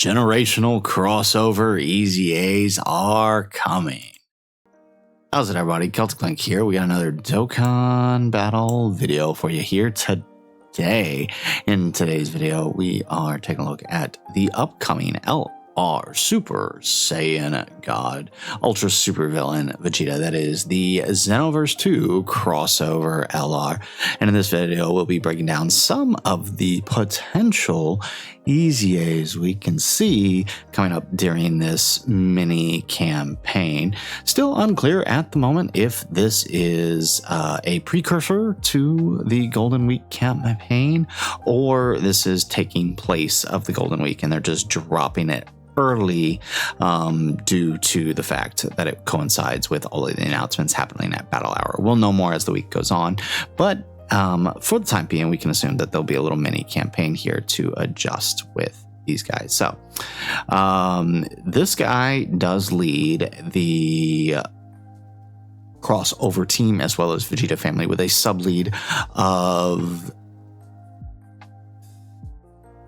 Generational crossover EZA'S are coming. How's it, everybody? Celtic Link here. We got another Dokkan Battle video for you here today. In today's video, we are taking a look at the upcoming LR Super Saiyan God Ultra Super Villain Vegeta. That is the Xenoverse 2 crossover LR. And in this video, we'll be breaking down some of the potential EZA'S we can see coming up during this mini campaign. Still unclear at the moment if this is a precursor to the Golden Week campaign or this is taking place of the Golden Week and they're just dropping it early due to the fact that it coincides with all of the announcements happening at Battle Hour. We'll know more as the week goes on, but for the time being, we can assume that there'll be a little mini campaign here to adjust with these guys. So this guy does lead the crossover team as well as Vegeta family with a sub-lead of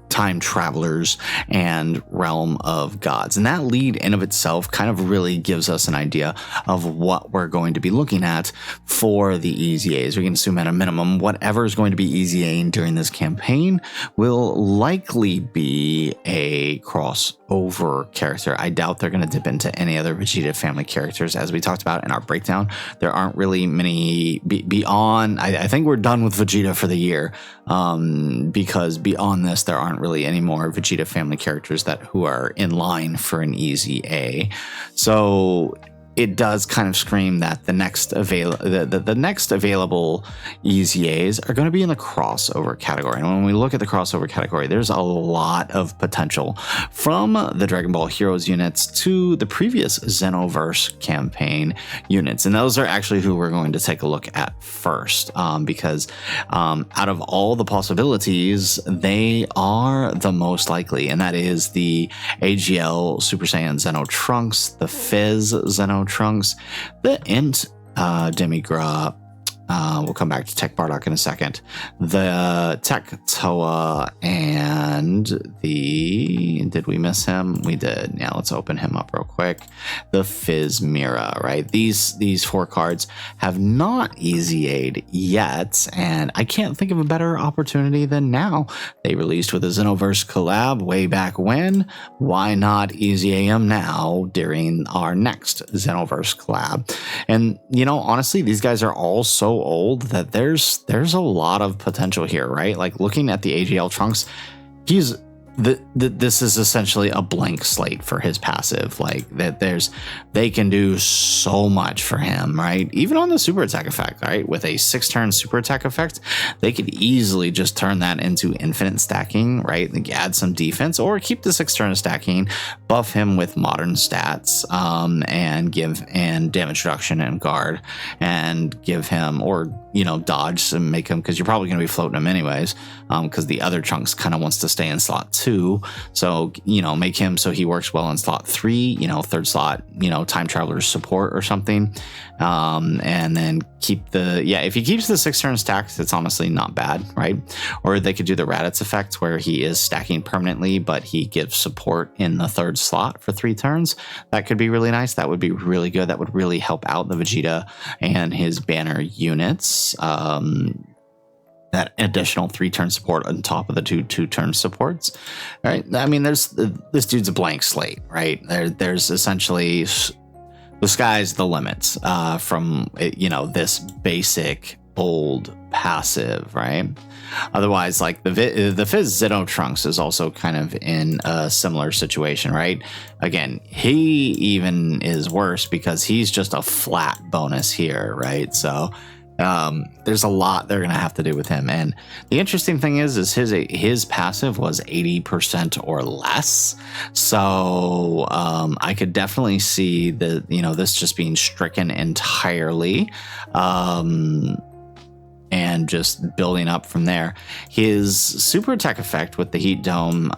time travelers and realm of gods, and that lead in of itself kind of really gives us an idea of what we're going to be looking at for the EZA'S. We can assume at a minimum whatever is going to be EZA'ing during this campaign will likely be a crossover character. I doubt they're going to dip into any other Vegeta family characters. As we talked about in our breakdown, there aren't really many beyond. I think we're done with Vegeta for the year, because beyond this there aren't really any more Vegeta family characters who are in line for an EZA. So it does kind of scream that the next available EZA'S are going to be in the crossover category. And when we look at the crossover category, there's a lot of potential from the Dragon Ball Heroes units to the previous Xenoverse campaign units. And those are actually who we're going to take a look at first, because out of all the possibilities, they are the most likely. And that is the AGL Super Saiyan Xeno Trunks, the Fizz Xeno Trunks, the Int Demigra. We'll come back to Tech Bardock in a second. The Tech Toa and did we miss him? We did. Yeah, let's open him up real quick. The Fizz Mira, right? These four cards have not EZA'd yet, and I can't think of a better opportunity than now. They released with a Xenoverse collab way back when. Why not EZA them now during our next Xenoverse collab? And you know, honestly, these guys are all so old that there's a lot of potential here, right? Like looking at the AGL Trunks, this is essentially a blank slate for his passive. Like they can do so much for him, right? Even on the super attack effect, right? With a 6-turn super attack effect, they could easily just turn that into infinite stacking, right? Like add some defense or keep the 6-turn stacking, buff him with modern stats, and damage reduction and guard, and give him, or dodge and make him, because you're probably going to be floating him anyways, because the other Trunks kind of wants to stay in slot 2, so make him so he works well in slot 3, third slot, time traveler's support or something, and then keep if he keeps the 6-turn stacks, it's honestly not bad, right? Or they could do the Raditz effect where he is stacking permanently but he gives support in the 3rd slot for 3 turns. That could be really nice. That would be really good. That would really help out the Vegeta and his banner units. That additional 3-turn support on top of the 2-turn supports, right? I mean, this dude's a blank slate, right? There's essentially the sky's the limits from this basic old passive, right? Otherwise, like the Fizz Xeno Trunks is also kind of in a similar situation, right? Again, he even is worse because he's just a flat bonus here, right? So there's a lot they're gonna have to do with him, and the interesting thing is his passive was 80% or less, so I could definitely see this just being stricken entirely, and just building up from there. His super attack effect with the heat dome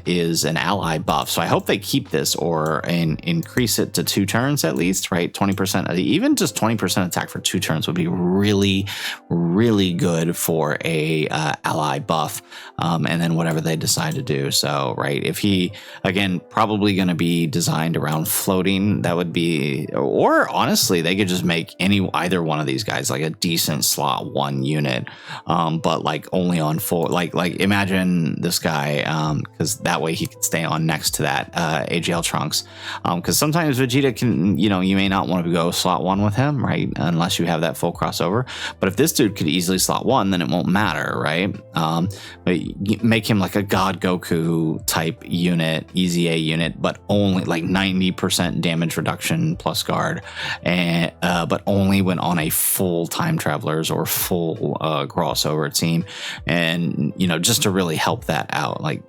is an ally buff, so I hope they keep this or increase it to 2 turns at least, right? 20%, even just 20% attack for 2 turns would be really, really good for a ally buff, and then whatever they decide to do. So, right, if he, again, probably going to be designed around floating, that would be, or honestly, they could just make either one of these guys like a decent slot 1 unit, but like only on 4, like imagine this guy, because that way he could stay on next to that AGL Trunks, because sometimes Vegeta can, you may not want to go slot 1 with him, right, unless you have that full crossover. But if this dude could easily slot 1, then it won't matter, right? But make him like a God Goku type unit, EZA unit, but only like 90% damage reduction plus guard, and but only when on a full time travelers or full crossover team, and just to really help that out. Like,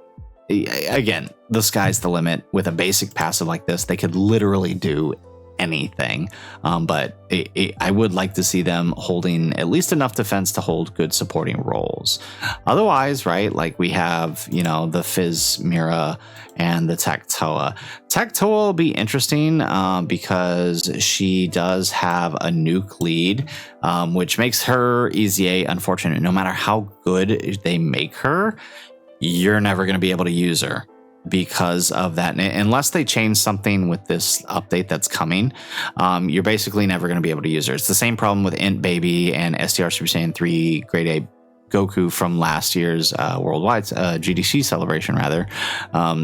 again, the sky's the limit. With a basic passive like this, they could literally do anything, but I would like to see them holding at least enough defense to hold good supporting roles. Otherwise, right, like we have the Fizz Mira and the Tactoa. Tactoa will be interesting because she does have a nuke lead, which makes her EZA unfortunate. No matter how good they make her, you're never going to be able to use her because of that. Unless they change something with this update that's coming, you're basically never going to be able to use her. It's the same problem with Int Baby and STR Super Saiyan 3 Grade A Goku from last year's worldwide GDC celebration, rather.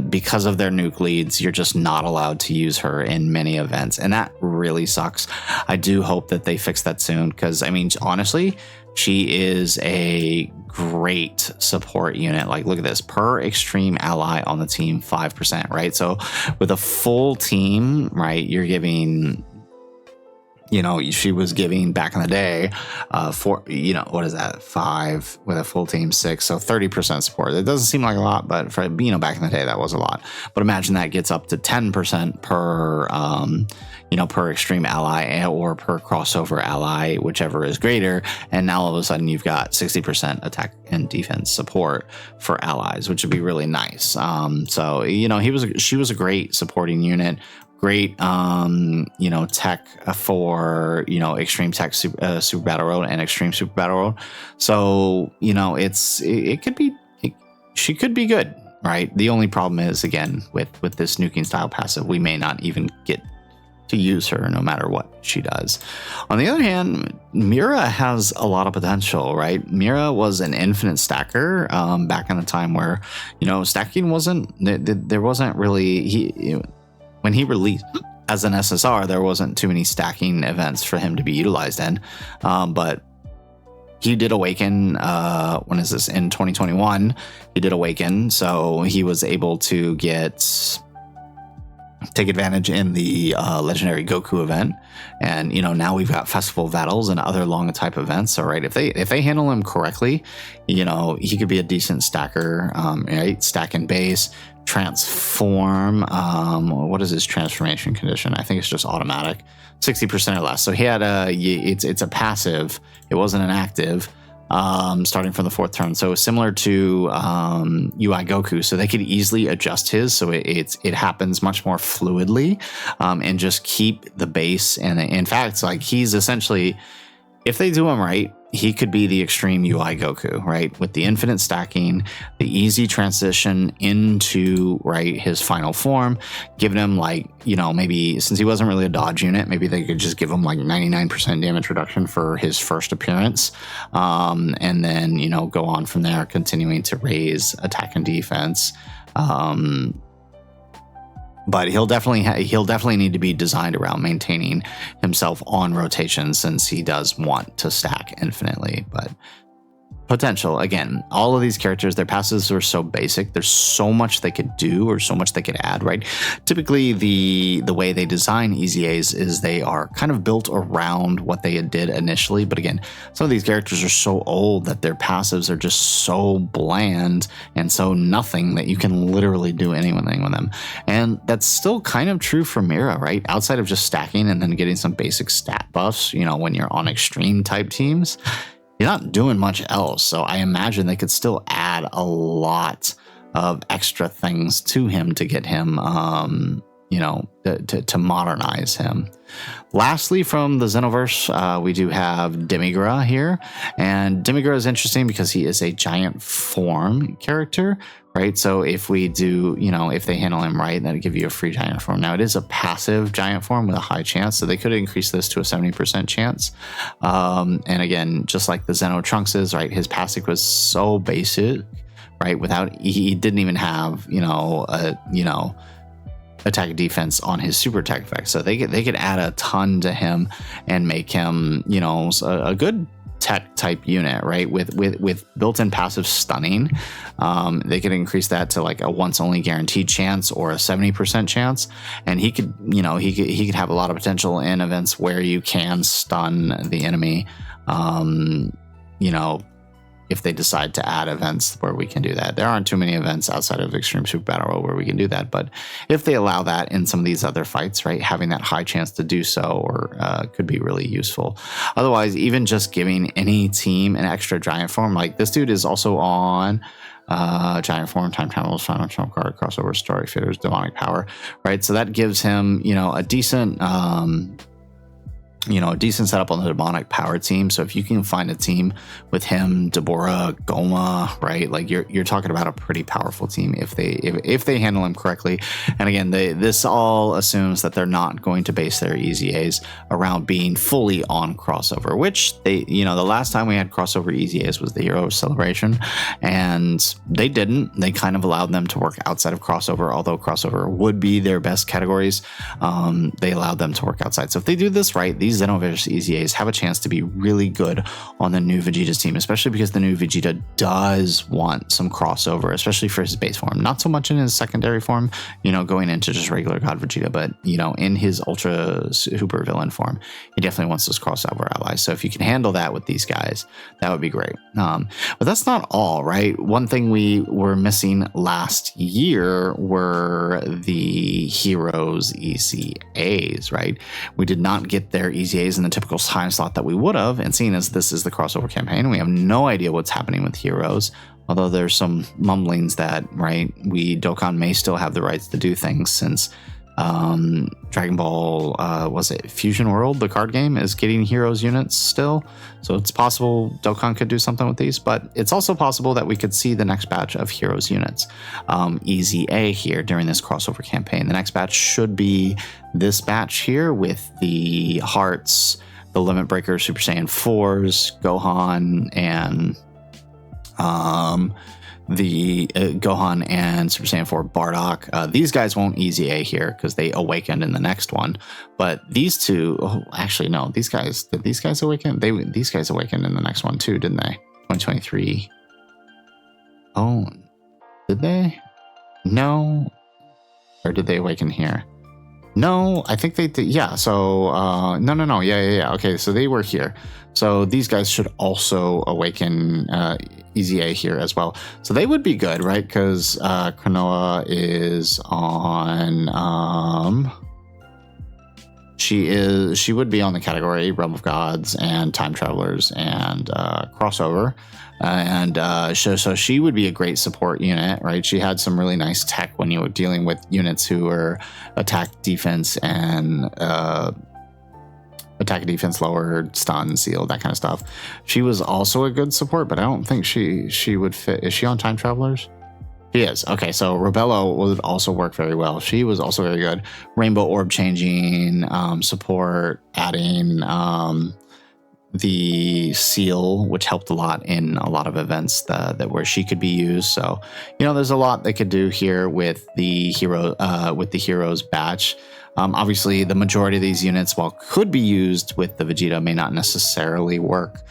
Because of their nuke leads, you're just not allowed to use her in many events, and that really sucks. I do hope that they fix that soon, because I mean, honestly, she is a great support unit. Like, look at this, per extreme ally on the team, 5%, right? So with a full team, right, you're giving, she was giving back in the day, what is that? 5 with a full team, 6, so 30% support. It doesn't seem like a lot, but for back in the day, that was a lot. But imagine that gets up to 10% per, per extreme ally or per crossover ally, whichever is greater. And now all of a sudden you've got 60% attack and defense support for allies, which would be really nice. So she was a great supporting unit. Great, tech for, extreme tech super battle road and extreme super battle road. So, she could be good, right? The only problem is, again, with this nuking style passive, we may not even get to use her no matter what she does. On the other hand, Mira has a lot of potential, right? Mira was an infinite stacker back in the time where, stacking there wasn't really, when he released as an SSR, there wasn't too many stacking events for him to be utilized in. But he did awaken, when is this? In 2021, he did awaken. So he was able to take advantage in the legendary Goku event. And, now we've got festival battles and other long type events. So, right, if they handle him correctly, he could be a decent stacker, right? Stack and base, transform. What is his transformation condition? I think it's just automatic, 60% or less. So he had it's a passive. It wasn't an active. Starting from the 4th turn, so similar to UI Goku, so they could easily adjust his, so it happens much more fluidly, and just keep the base. And in fact, like, he's essentially, if they do him right, he could be the extreme UI Goku, right? With the infinite stacking, the easy transition into, right, his final form, giving him, like, maybe, since he wasn't really a dodge unit, maybe they could just give him like 99% damage reduction for his first appearance. And then, go on from there, continuing to raise attack and defense. But he'll definitely need to be designed around maintaining himself on rotation, since he does want to stack infinitely. But potential, again, all of these characters, their passives are so basic. There's so much they could do or so much they could add, right? Typically, the way they design EZA's is they are kind of built around what they did initially. But again, some of these characters are so old that their passives are just so bland and so nothing that you can literally do anything with them. And that's still kind of true for Mira, right? Outside of just stacking and then getting some basic stat buffs, when you're on extreme type teams, he's not doing much else. So I imagine they could still add a lot of extra things to him to get him, to modernize him. Lastly, from the Xenoverse, we do have Demigra here, and Demigra is interesting because he is a giant form character, right? So if we do, if they handle him right, that'll give you a free giant form. Now it is a passive giant form with a high chance, so they could increase this to a 70% chance. And again, just like the Xeno Trunks is, right? His passive was so basic, right? He didn't even have, attack and defense on his super attack effect, so they could add a ton to him and make him a good tech type unit, right? With built-in passive stunning. They could increase that to like a once only guaranteed chance or a 70% chance, and he could have a lot of potential in events where you can stun the enemy, if they decide to add events where we can do that. There aren't too many events outside of Extreme Super Battle Royale where we can do that, but if they allow that in some of these other fights, right, having that high chance to do so or could be really useful. Otherwise, even just giving any team an extra giant form, like this dude is also on giant form, time travels, final trump card, crossover, story fitters, demonic power, right? So that gives him, a decent setup on the demonic power team. So if you can find a team with him, Deborah, Goma, right, like you're talking about a pretty powerful team if they handle him correctly. And again, this all assumes that they're not going to base their EZAs around being fully on crossover, which the last time we had crossover EZAs was the Hero Celebration, and they didn't. They kind of allowed them to work outside of crossover, although crossover would be their best categories. They allowed them to work outside. So if they do this right, these Xenoverse EZAs have a chance to be really good on the new Vegeta's team, especially because the new Vegeta does want some crossover, especially for his base form. Not so much in his secondary form, going into just regular God Vegeta, but, in his ultra super villain form, he definitely wants those crossover allies. So if you can handle that with these guys, that would be great. But that's not all, right? One thing we were missing last year were the Heroes EZAs, right? We did not get their EZAs in the typical time slot that we would have, and seeing as this is the crossover campaign, we have no idea what's happening with Heroes, although there's some mumblings that, right, Dokkan may still have the rights to do things since Dragon Ball, was it Fusion World, the card game, is getting Heroes units still. So it's possible Dokkan could do something with these, but it's also possible that we could see the next batch of Heroes units, EZA here during this crossover campaign. The next batch should be this batch here with the Hearts, the Limit Breaker, Super Saiyan 4s, Gohan, and the Gohan and Super Saiyan 4 Bardock. These guys won't EZA here because they awakened in the next one. But these two, actually no, did these guys awaken? These guys awakened in the next one too, didn't they? 2023. Oh, did they? No, or did they awaken here? No, I think they did. Yeah. So no. Yeah. Okay. So they were here. So these guys should also awaken EZA here as well. So they would be good, right? Because Cronoa is on. She would be on the category Realm of Gods and Time Travelers and Crossover. So she would be a great support unit, right? She had some really nice tech when you were dealing with units who were attack, defense, and attack, defense, lowered, stun, seal, that kind of stuff. She was also a good support, but I don't think she would fit. Is she on Time Travelers? She is. Okay, so Robello would also work very well. She was also very good. Rainbow Orb changing, support, adding the seal, which helped a lot in a lot of events that where she could be used. So, there's a lot they could do here with the Heroes batch. Obviously, the majority of these units, while could be used with the Vegeta, may not necessarily work,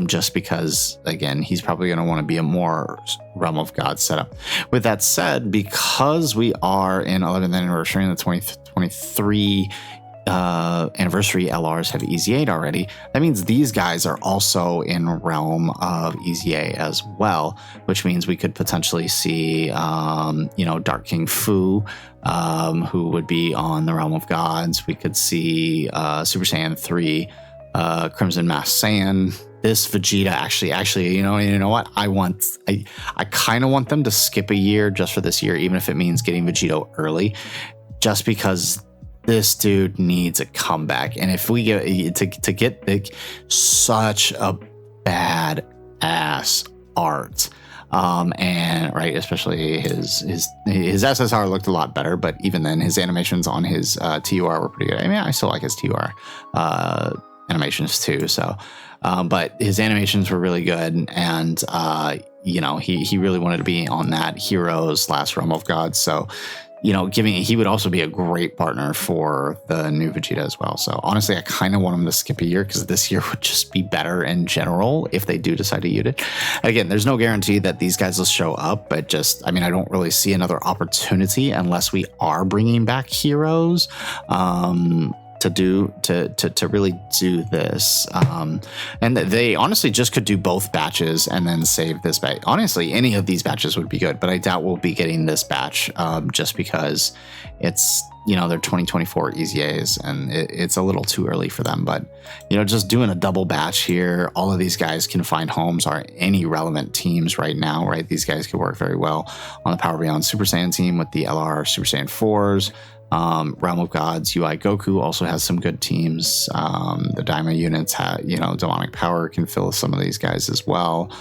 just because, again, he's probably going to want to be a more Realm of God setup. With that said, because we are in 11th anniversary and the 2023 anniversary LRs have EZA'd already, that means these guys are also in realm of EZA as well, which means we could potentially see Dark King Fu, who would be on the Realm of Gods. We could see Super Saiyan 3 Crimson Mask Saiyan this Vegeta actually, you know what? I kind of want them to skip a year just for this year, even if it means getting Vegeta early, just because this dude needs a comeback. And if we get to get like such a bad ass art, and right, especially his SSR looked a lot better, but even then his animations on his TUR were pretty good. I mean, I still like his TUR animations too. So, but his animations were really good, and you know, he really wanted to be on that Heroes last Realm of Gods. So, you know, he would also be a great partner for the new Vegeta as well. So honestly, I kind of want him to skip a year because this year would just be better in general if they do decide to use it. Again, there's no guarantee that these guys will show up, but just, I mean, I don't really see another opportunity unless we are bringing back Heroes to really do this. And they honestly just could do both batches and then save this batch. Honestly, any of these batches would be good, but I doubt we'll be getting this batch just because it's, you know, they're 2024 EZA'S and it's a little too early for them. But, you know, just doing a double batch here, all of these guys can find homes or any relevant teams right now, right? These guys could work very well on the Power Beyond Super Saiyan team with the LR Super Saiyan 4s. Realm of Gods UI Goku also has some good teams. The Daima units have, you know, Demonic Power can fill some of these guys as well.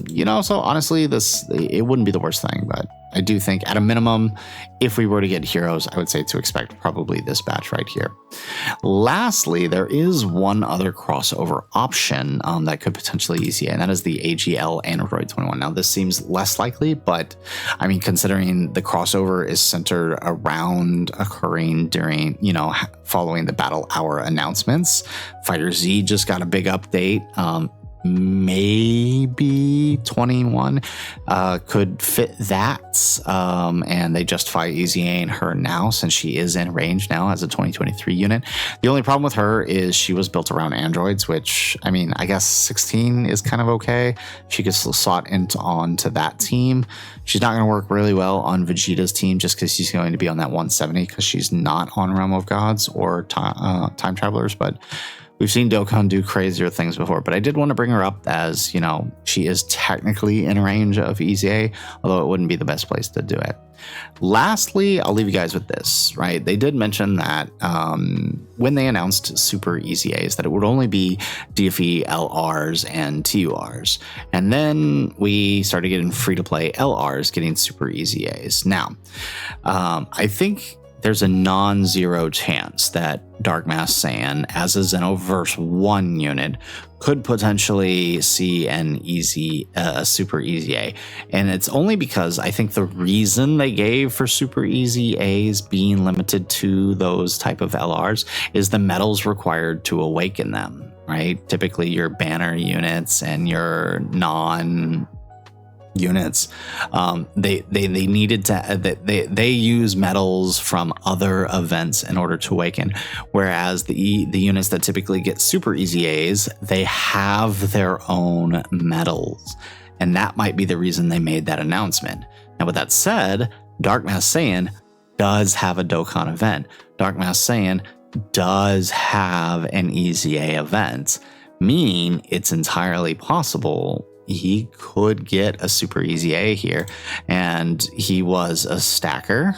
You know, so honestly, it wouldn't be the worst thing, but I do think at a minimum, if we were to get Heroes, I would say to expect probably this batch right here. Lastly, there is one other crossover option that could potentially EZA, and that is the AGL Android 21. Now, this seems less likely, but I mean, considering the crossover is centered around occurring during, you know, following the Battle Hour announcements, Fighter Z just got a big update. Maybe 21 could fit that, and they justify EZAing her now since she is in range now as a 2023 unit. The only problem with her is she was built around androids, which, I mean, I guess 16 is kind of okay. She gets slot onto that team. She's not going to work really well on Vegeta's team just because she's going to be on that 170 because she's not on Realm of Gods or Time Travelers, but we've seen Dokkan do crazier things before, but I did want to bring her up as, you know, she is technically in range of EZA, although it wouldn't be the best place to do it. Lastly, I'll leave you guys with this, right? They did mention that when they announced Super EZA'S, that it would only be DFE LRs and TURs. And then we started getting free-to-play LRs getting Super EZA'S. Now, I think there's a non-zero chance that Dark Mass Saiyan as a Xenoverse 1 unit could potentially see an Super EZA. And it's only because I think the reason they gave for Super EZAs being limited to those type of LRs is the metals required to awaken them, right? Typically your banner units and your units, they needed to they use metals from other events in order to awaken, whereas the units that typically get Super EZAs, they have their own metals, and that might be the reason they made that announcement. Now, with that said, Dark Mass Saiyan does have a Dokkan event. Dark Mass Saiyan does have an EZA event, meaning it's entirely possible he could get a Super EZA here. And he was a stacker.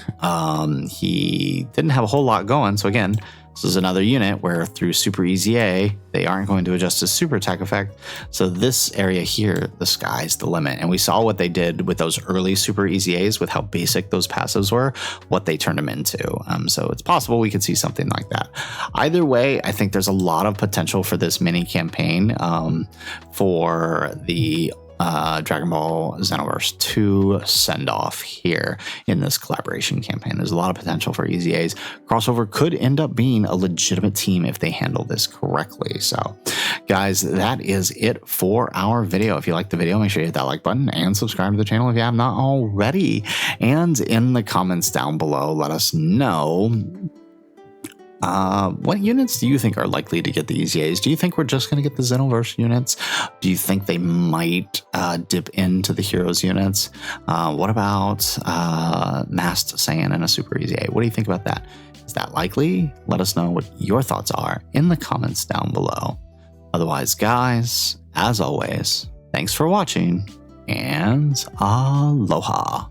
He didn't have a whole lot going. So again, this is another unit where through Super EZA, they aren't going to adjust his super attack effect. So this area here, the sky's the limit. And we saw what they did with those early Super EZAs with how basic those passives were, what they turned them into. So it's possible we could see something like that. Either way, I think there's a lot of potential for this mini campaign for the Dragon Ball Xenoverse 2 send-off here in this collaboration campaign. There's a lot of potential for EZAs. Crossover could end up being a legitimate team if they handle this correctly. So, guys, that is it for our video. If you liked the video, make sure you hit that like button and subscribe to the channel if you have not already. And in the comments down below, let us know what units do you think are likely to get the EZAs? Do you think we're just going to get the Xenoverse units? Do you think they might dip into the Heroes units? What about Masked Saiyan and a Super EZA? What do you think about that? Is that likely? Let us know what your thoughts are in the comments down below. Otherwise, guys, as always, thanks for watching and aloha.